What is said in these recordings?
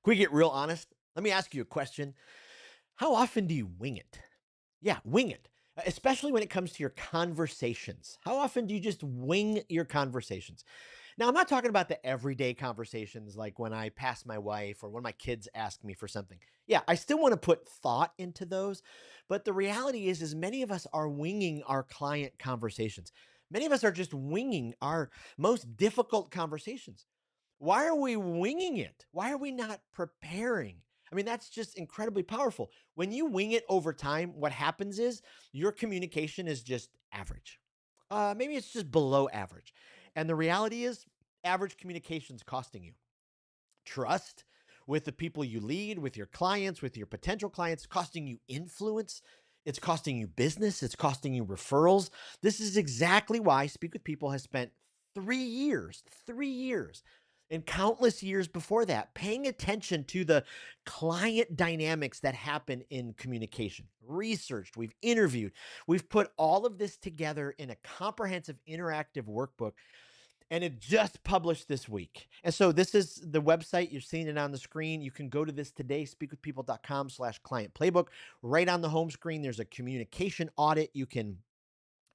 we get real honest, let me ask you a question. How often do you wing it? Yeah, wing it. Especially when it comes to your conversations. How often do you just wing your conversations? Now, I'm not talking about the everyday conversations like when I pass my wife or when my kids ask me for something. Yeah, I still want to put thought into those, but the reality is many of us are winging our client conversations. Many of us are just winging our most difficult conversations. Why are we winging it? Why are we not preparing? I mean, that's just incredibly powerful. When you wing it over time, what happens is your communication is just average. Maybe it's just below average. And the reality is, average communication is costing you trust with the people you lead, with your clients, with your potential clients, costing you influence. It's costing you business. It's costing you referrals. This is exactly why Speak with People has spent 3 years, and countless years before that, paying attention to the client dynamics that happen in communication. Researched, we've interviewed, we've put all of this together in a comprehensive interactive workbook, and it just published this week. And so this is the website. You're seeing it on the screen. You can go to this today, speakwithpeople.com/client playbook. Right on the home screen, there's a communication audit. You can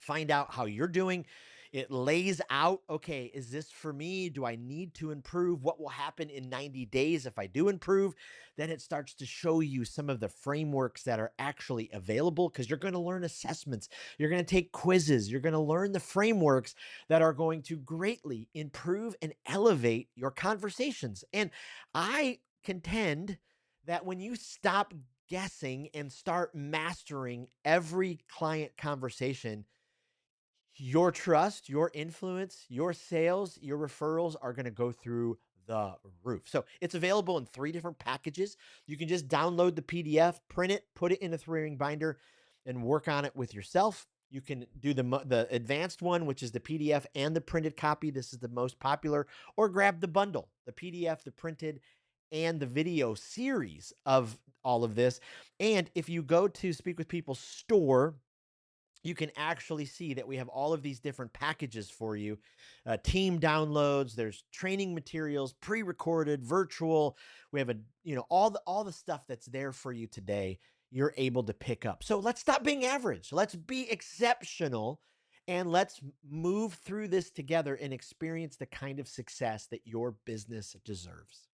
find out how you're doing. It lays out, okay, is this for me? Do I need to improve? What will happen in 90 days if I do improve? Then it starts to show you some of the frameworks that are actually available because you're going to learn assessments. You're going to take quizzes. You're going to learn the frameworks that are going to greatly improve and elevate your conversations. And I contend that when you stop guessing and start mastering every client conversation, your trust, your influence, your sales, your referrals are going to go through the roof. So it's available in three different packages. You can just download the PDF, print it, put it in a three-ring binder, and work on it with yourself. You can do the advanced one, which is the PDF and the printed copy. This is the most popular, or grab the bundle, the PDF, the printed, and the video series of all of this. And if you go to Speak with People store, you can actually see that we have all of these different packages for you. Team downloads, there's training materials, pre-recorded, virtual. We have all the stuff that's there for you today. You're able to pick up. So let's stop being average. Let's be exceptional, and let's move through this together and experience the kind of success that your business deserves.